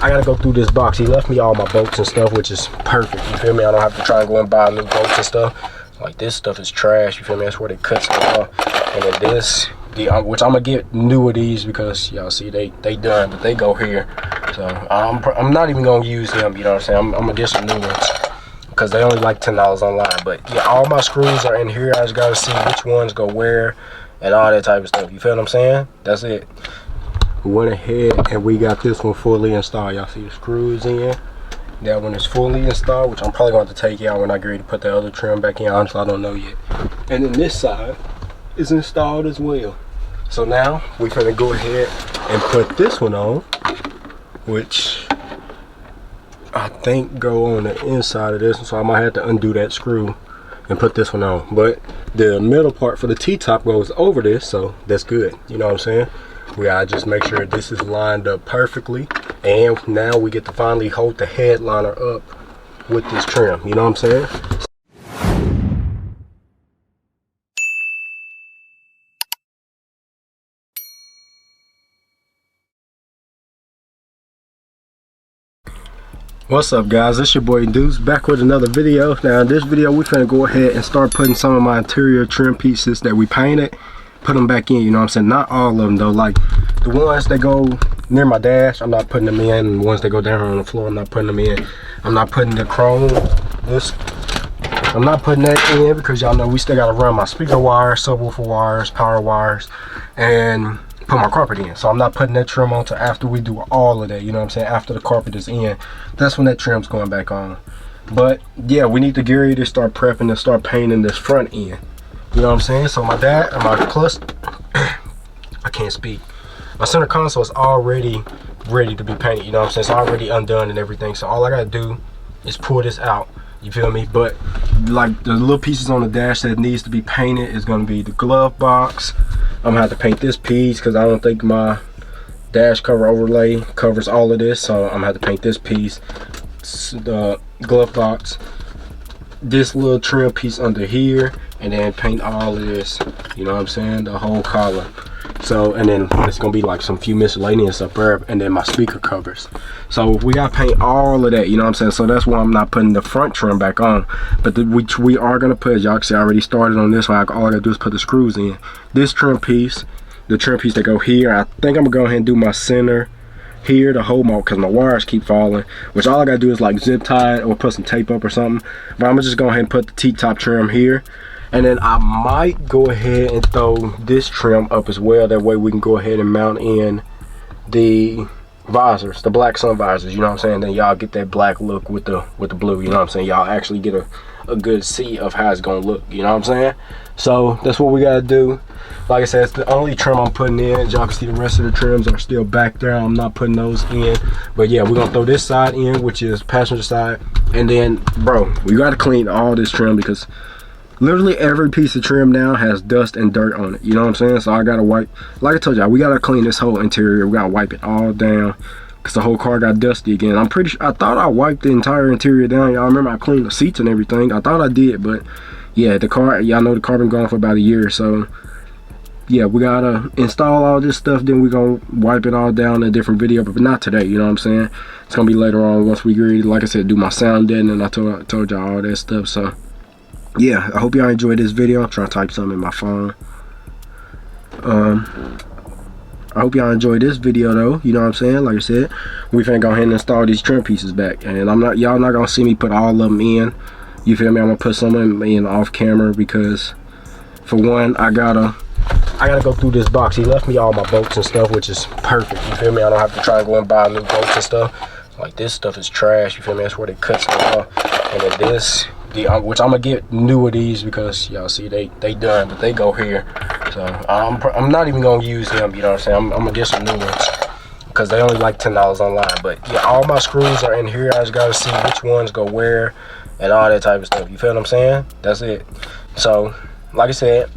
I gotta go through this box. He left me all my bolts and stuff, which is perfect. You feel me? I don't have to try and go and buy new bolts and stuff. Like, this stuff is trash. You feel me? That's where they cut stuff off. And then this, which I'm gonna get new of these because y'all see they done, but they go here. So I'm not even gonna use them. You know what I'm saying? I'm gonna get some new ones because they only like $10 online. But yeah, all my screws are in here. I just gotta see which ones go where and all that type of stuff. You feel what I'm saying? That's it. We went ahead and we got this one fully installed. Y'all see the screws in. That one is fully installed, which I'm probably going to take out when I get ready to put the other trim back in. Honestly, I don't know yet. And then this side is installed as well. So now we're gonna go ahead and put this one on, which I think go on the inside of this one. So I might have to undo that screw and put this one on. But the middle part for the T-top goes over this, so that's good. You know what I'm saying? We gotta just make sure this is lined up perfectly, and now we get to finally hold the headliner up with this trim. You know what I'm saying? What's up, guys? It's your boy Deuce, back with another video. Now in this video we're gonna go ahead and start putting some of my interior trim pieces that we painted, put them back in. You know what I'm saying? Not all of them though. Like the ones that go near my dash, I'm not putting them in, and the ones that go down on the floor, I'm not putting them in. I'm not putting the chrome, I'm not putting that in because y'all know we still gotta run my speaker wires, subwoofer wires, power wires, and put my carpet in. So I'm not putting that trim on till after we do all of that. You know what I'm saying? After the carpet is in, that's when that trim's going back on. But yeah, we need to get ready to start prepping and start painting this front end. You know what I'm saying? So my clutch, I can't speak. My center console is already ready to be painted. You know what I'm saying? It's already undone and everything. So all I gotta do is pull this out. You feel me? But like the little pieces on the dash that needs to be painted is gonna be the glove box. I'm gonna have to paint this piece because I don't think my dash cover overlay covers all of this. So I'm gonna have to paint this piece, the glove box, this little trim piece under here, and then paint all of this. You know what I'm saying? The whole collar. So, and then it's gonna be like some few miscellaneous up there, and then my speaker covers. So we gotta paint all of that. You know what I'm saying? So that's why I'm not putting the front trim back on. But which we are gonna put, y'all can see I already started on this one. All I gotta do is put the screws in. This trim piece, the trim piece that go here, I think I'm gonna go ahead and do my center here to hold my, because my wires keep falling, which all I gotta do is like zip tie it or put some tape up or something. But I'm gonna just go ahead and put the T-top trim here. And then I might go ahead and throw this trim up as well. That way we can go ahead and mount in the visors, the black sun visors. You know what I'm saying? Then y'all get that black look with the blue. You know what I'm saying? Y'all actually get a good see of how it's gonna look. You know what I'm saying? So that's what we gotta do. Like I said, it's the only trim I'm putting in. Y'all can see the rest of the trims are still back there. I'm not putting those in. But yeah, we're gonna throw this side in, which is passenger side. And then, bro, we gotta clean all this trim because literally every piece of trim now has dust and dirt on it. You know what I'm saying? So I gotta wipe, like I told y'all, we gotta clean this whole interior. We gotta wipe it all down because the whole car got dusty again. I'm pretty sure, I thought I wiped the entire interior down. Y'all remember I cleaned the seats and everything. I thought I did, but yeah, the car, y'all know the car been gone for about a year. So yeah, we gotta install all this stuff, then we're gonna wipe it all down in a different video, but not today. You know what I'm saying? It's gonna be later on once we get ready, like I said, do my sound deadening, and I told y'all all that stuff. So yeah, I hope y'all enjoyed this video. I'm trying to type something in my phone. I hope y'all enjoyed this video though. You know what I'm saying? Like I said, we finna go ahead and install these trim pieces back, and y'all not gonna see me put all of them in. You feel me? I'm gonna put some of them in off camera because, for one, I gotta go through this box. He left me all my bolts and stuff, which is perfect. You feel me? I don't have to try and go and buy new bolts and stuff. Like, this stuff is trash. You feel me? That's where they cut stuff off. And then this, which I'm gonna get new of these because y'all see they done, but they go here. So I'm not even gonna use them. You know what I'm saying? I'm gonna get some new ones because they only like $10 online. But yeah, all my screws are in here. I just gotta see which ones go where and all that type of stuff. You feel what I'm saying? That's it. So like I said,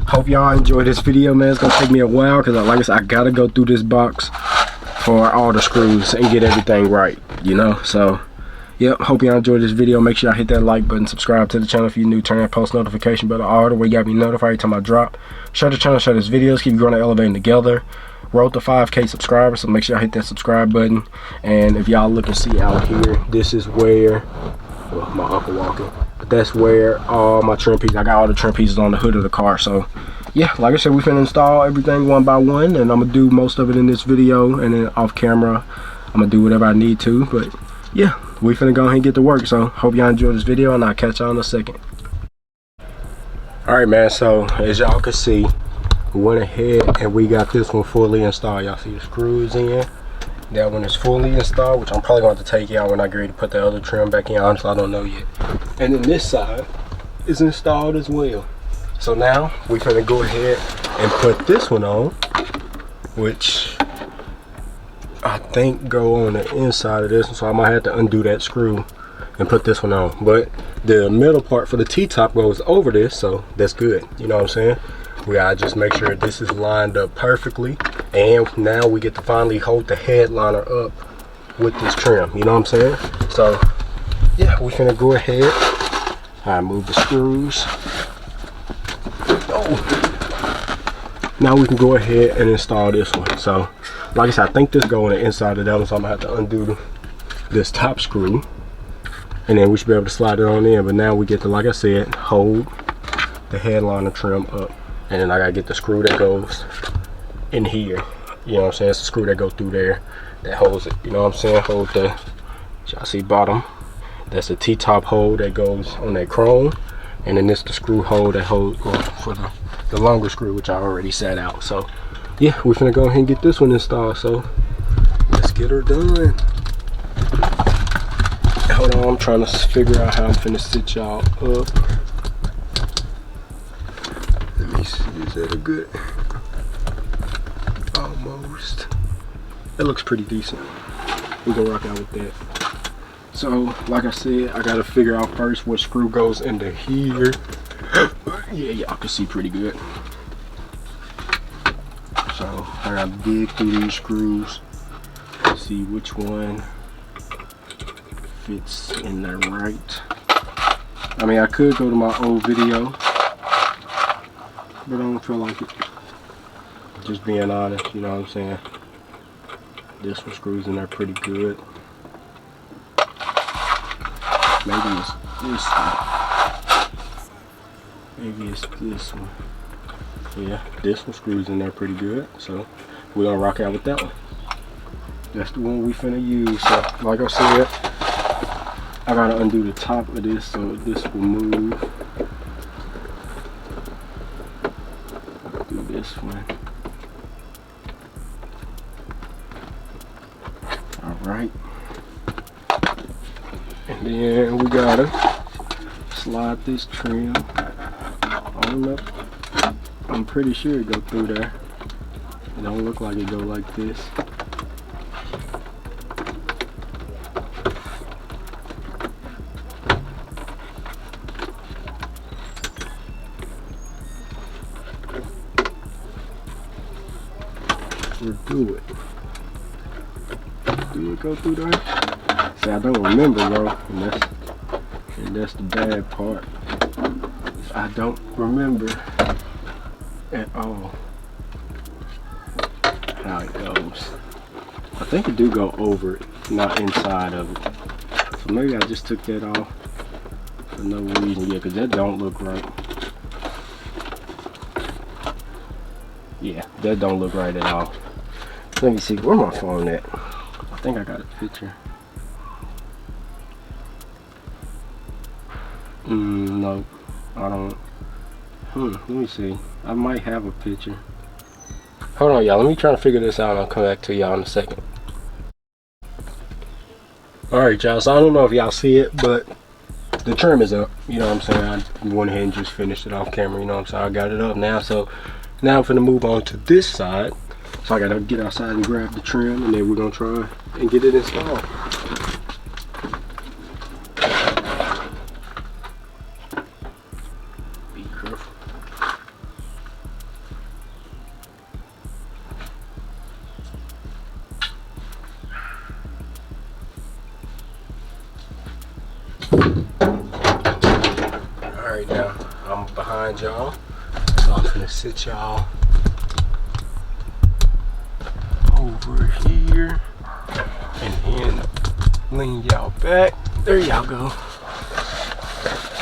hope y'all enjoyed this video, man. It's gonna take me a while because like I said, I gotta go through this box for all the screws and get everything right, you know. So yep, hope y'all enjoyed this video. Make sure y'all hit that like button, subscribe to the channel if you're new, turn that post notification bell on, the way you got me notified every time I drop. Share the channel, share this videos, keep growing and elevating together. road to 5K subscribers, so make sure y'all hit that subscribe button. And if y'all look and see out here, this is where, well, my uncle walking, but that's where all my trim pieces, I got all the trim pieces on the hood of the car. So yeah, like I said, we finna install everything one by one, and I'm gonna do most of it in this video, and then off camera I'm gonna do whatever I need to. But yeah, we finna go ahead and get to work. So hope y'all enjoy this video, and I'll catch y'all in a second. All right, man, so as y'all can see, we went ahead and we got this one fully installed. Y'all see the screws in. That one is fully installed, which I'm probably going to take y'all when I get ready to put the other trim back in. Honestly, I don't know yet. And then this side is installed as well. So now we're gonna go ahead and put this one on, which I think go on the inside of this one. So I might have to undo that screw and put this one on. But the middle part for the T-top goes over this, so that's good. You know what I'm saying? We gotta just make sure this is lined up perfectly, and now we get to finally hold the headliner up with this trim. You know what I'm saying? So yeah, we're gonna go ahead. I move the screws. Oh. Now we can go ahead and install this one. So like I said, I think this go on the inside of that one, so I'm gonna have to undo this top screw, and then we should be able to slide it on in. But now we get to, like I said, hold the headliner trim up. And then I gotta get the screw that goes in here. You know what I'm saying? It's the screw that goes through there that holds it. You know what I'm saying? Hold the, y'all see bottom. That's the T-top hole that goes on that chrome. And then this the screw hole that holds, well, for the longer screw, which I already set out. So yeah, we're gonna go ahead and get this one installed. So let's get her done. Hold on, I'm trying to figure out how I'm finna sit y'all up. Let me see, is that a good? Almost. That looks pretty decent. We can rock out with that. So, like I said, I gotta figure out first what screw goes into here. Yeah, y'all can see pretty good. So, I gotta dig through these screws to see which one fits in there right. I mean, I could go to my old video, but I don't feel like it. Just being honest, you know what I'm saying? This one screws in there pretty good. Maybe it's this one. Maybe it's this one. Yeah, this one screws in there pretty good. So we're gonna rock out with that one. That's the one we finna use. So like I said, I gotta undo the top of this so this will move. Do this one. Alright. And then we gotta slide this trim on up. I'm pretty sure it go through there. It don't look like it go like this. Or do it. Do it go through there? See, I don't remember, bro, and that's the bad part. I don't remember at all how it goes. I think it do go over it, not inside of it. So maybe I just took that off for no reason. Yeah, because that don't look right. Yeah, that don't look right at all. Let me see, where my phone at? I think I got a picture. No, I don't. Let me see. I might have a picture. Hold on, y'all. Let me try to figure this out and I'll come back to y'all in a second. Alright, y'all. So I don't know if y'all see it, but the trim is up. You know what I'm saying? I went ahead and just finished it off camera. You know what I'm saying? I got it up now. So now I'm gonna move on to this side. So I gotta get outside and grab the trim, and then we're gonna try and get it installed. Be careful. Alright, now I'm behind y'all, so I'm gonna sit y'all here, and then lean y'all back. There y'all go.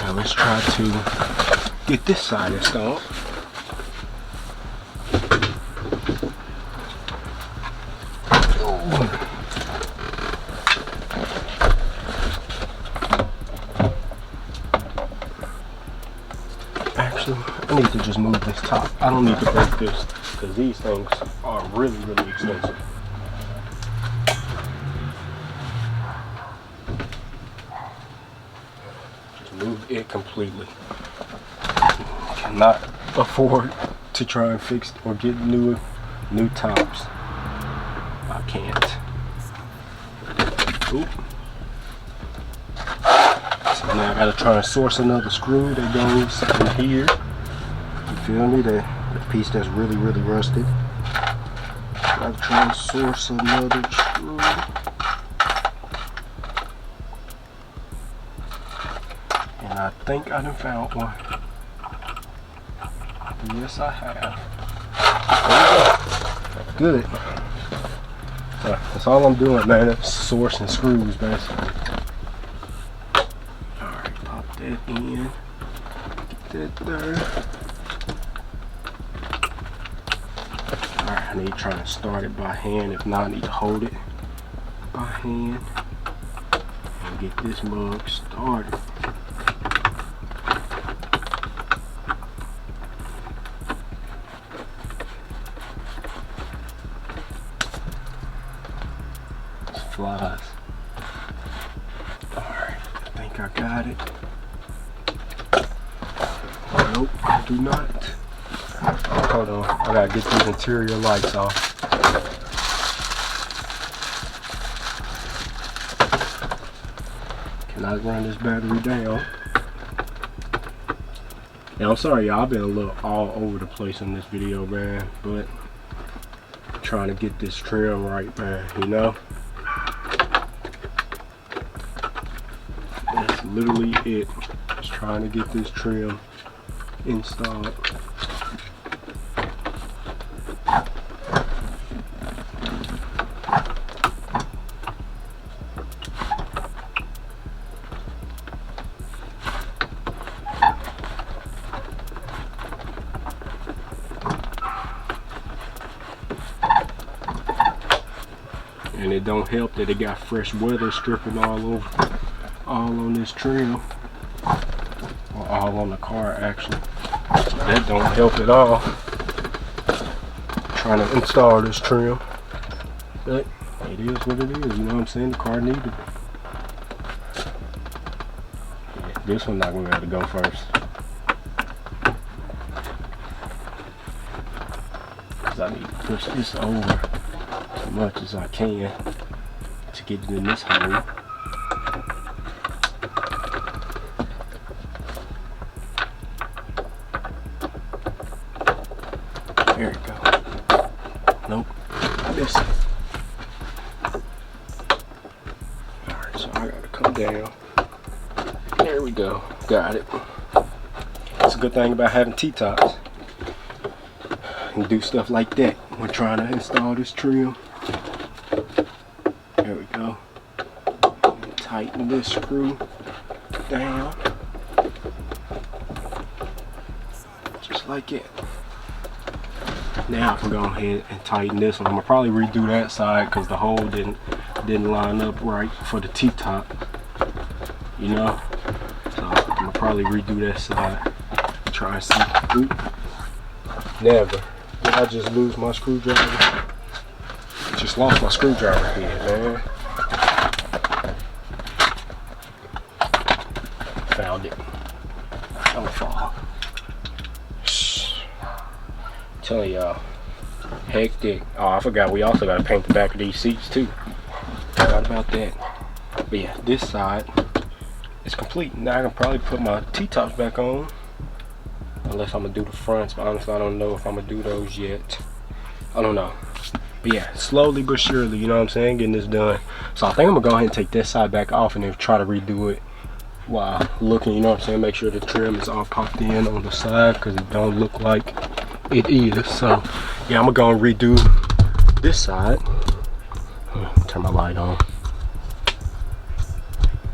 Now let's try to get this side installed. Actually, I need to just move this top. I don't need to break this because these things are really, really expensive. Just move it completely. Cannot afford to try and fix or get new tops. I can't. Oop. So now I gotta try and source another screw that goes in here. You feel me? The piece that's really, really rusted. Gotta try and source another screw. And I think I done found one. Yes, I have. There we go. Good. That's all I'm doing, man. Sourcing screws, basically. Alright, pop that in. Get that there. Alright, I need to try to start it by hand. If not, I need to hold it by hand and get this mug started. Flies. Alright, I think I got it. Nope, I do not. Hold on, I gotta get these interior lights off. Can I run this battery down? Now, I'm sorry, y'all, I've been a little all over the place in this video, man, but I'm trying to get this trim right, man, you know? That's literally it. Just trying to get this trim installed. And it don't help that it got fresh weather stripping all on this trim, or all on the car actually. So that don't help at all. Trying to install this trim, but it is what it is. You know what I'm saying? The car needed it. Yeah, this one not gonna be able to go first, cause I need to push this over as much as I can to get it in this hole. There we go. Nope, I missed it. Alright, so I gotta come down. There we go, got it. That's a good thing about having T-tops. You can do stuff like that when trying to install this trim. There we go. And tighten this screw down. Just like it. Now I can go ahead and tighten this one. I'm gonna probably redo that side because the hole didn't line up right for the T-top. You know? So I'm gonna probably redo that side. Try and see. Oop. Never. Did I just lose my screwdriver? Just lost my screwdriver here, man. Found it. Don't fall. Telling y'all, hectic. Oh, I forgot we also got to paint the back of these seats too. Forgot about that. But yeah, this side is complete. Now I can probably put my T-tops back on, unless I'm gonna do the fronts. But honestly, I don't know if I'm gonna do those yet. I don't know. But yeah, slowly but surely, you know what I'm saying, getting this done. So I think I'm gonna go ahead and take this side back off and then try to redo it while looking, you know what I'm saying, make sure the trim is all popped in on the side, because it don't look like it is. So yeah, I'm gonna go and redo this side. light on.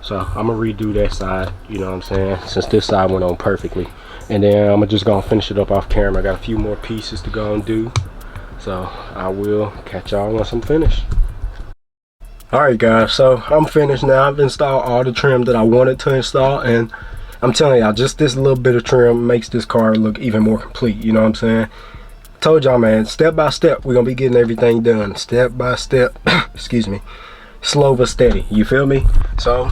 So I'm gonna redo that side, you know what I'm saying, since this side went on perfectly. And then I'm just gonna finish it up off camera. I got a few more pieces to go and do, so I will catch y'all once I'm finished. Alright guys, so I'm finished now. I've installed all the trim that I wanted to install, and I'm telling y'all, just this little bit of trim makes this car look even more complete, you know what I'm saying. Told y'all, man, step by step we're gonna be getting everything done, step by step. Excuse me, slow but steady, you feel me? So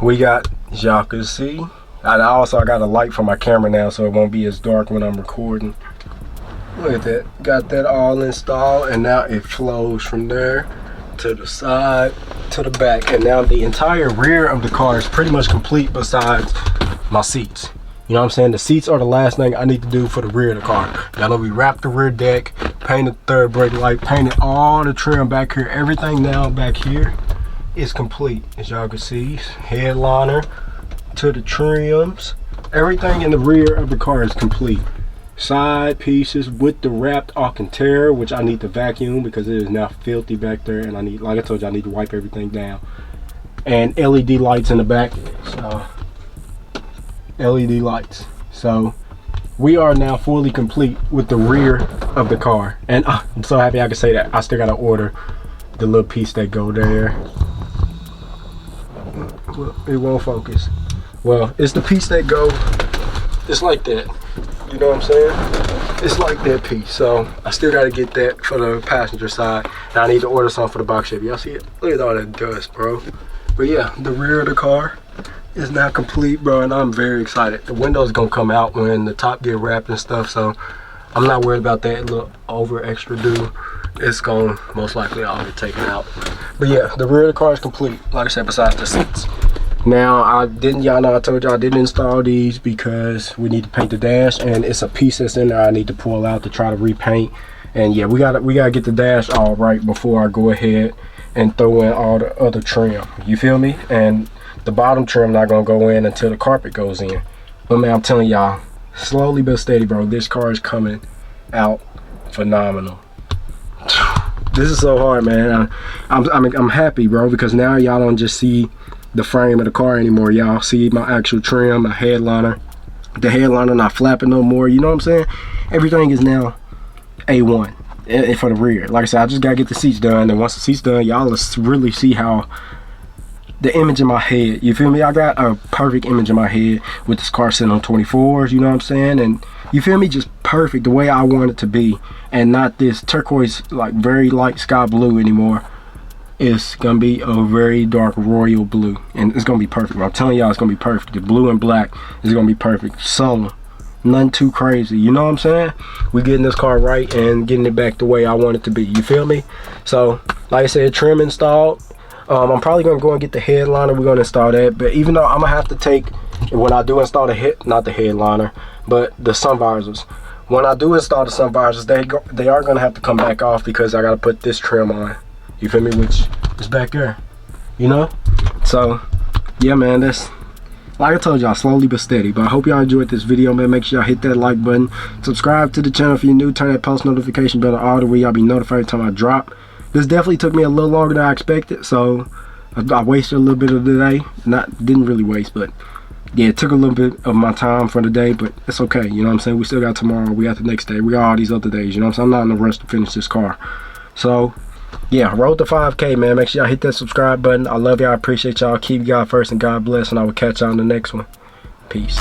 we got, as y'all can see, I got a light for my camera now, so it won't be as dark when I'm recording. Look at that, got that all installed, and now it flows from there to the side to the back, and now the entire rear of the car is pretty much complete besides my seats. You know what I'm saying? The seats are the last thing I need to do for the rear of the car. Y'all know we wrapped the rear deck, painted the third brake light, painted all the trim back here. Everything now back here is complete, as y'all can see. Headliner to the trims, everything in the rear of the car is complete. Side pieces with the wrapped Alcantara, which I need to vacuum because it is now filthy back there, and I need, like I told you, I need to wipe everything down. And LED lights in the back, so LED lights. So we are now fully complete with the rear of the car, and I'm so happy I can say that. I still gotta order the little piece that go there. Well, it won't focus. Well, it's the piece that go, it's like that. You know what I'm saying? It's like that piece. So I still got to get that for the passenger side. And I need to order some for the box shape. Y'all see it? Look at all that dust, bro. But yeah, the rear of the car is now complete, bro, and I'm very excited. The windows gonna come out when the top get wrapped and stuff, so I'm not worried about that little over extra do. It's gonna most likely all get taken out. But yeah, the rear of the car is complete, like I said, besides the seats. Now, y'all know I told y'all I didn't install these because we need to paint the dash, and it's a piece that's in there I need to pull out to try to repaint. And yeah, we gotta get the dash all right before I go ahead and throw in all the other trim. You feel me? And the bottom trim not gonna go in until the carpet goes in. But man, I'm telling y'all, slowly but steady, bro, this car is coming out phenomenal. This is so hard, man. I'm happy, bro, because now y'all don't just see the frame of the car anymore. Y'all see my actual trim, my headliner. The headliner not flapping no more. You know what I'm saying? Everything is now A1 for the rear. Like I said, I just gotta get the seats done, and once the seats done, y'all will really see how the image in my head, you feel me? I got a perfect image in my head with this car sitting on 24s, you know what I'm saying? And you feel me? Just perfect, the way I want it to be, and not this turquoise, like very light sky blue anymore. It's gonna be a very dark royal blue, and it's gonna be perfect. I'm telling y'all, it's gonna be perfect. The blue and black is gonna be perfect. Subtle, nothing too crazy, you know what I'm saying? We getting this car right and getting it back the way I want it to be, you feel me? So like I said, trim installed. I'm probably gonna go and get the headliner. We're gonna install that, but even though I'm gonna have to take, when I do install not the headliner, but the sun visors, when I do install the sun visors, they are gonna have to come back off because I gotta put this trim on, you feel me, which is back there, you know? So yeah, man, that's, like I told y'all, slowly but steady. But I hope y'all enjoyed this video, man. Make sure y'all hit that like button, subscribe to the channel if you're new, turn that post notification bell on, the way y'all be notified every time I drop. This definitely took me a little longer than I expected, so I wasted a little bit of the day. Didn't really waste, but yeah, it took a little bit of my time for the day, but it's okay, you know what I'm saying? We still got tomorrow, we got the next day, we got all these other days, you know what I'm saying? I'm not in a rush to finish this car. So yeah, road to 5K, man. Make sure y'all hit that subscribe button. I love y'all, I appreciate y'all. Keep God first and God bless, and I will catch y'all on the next one. Peace.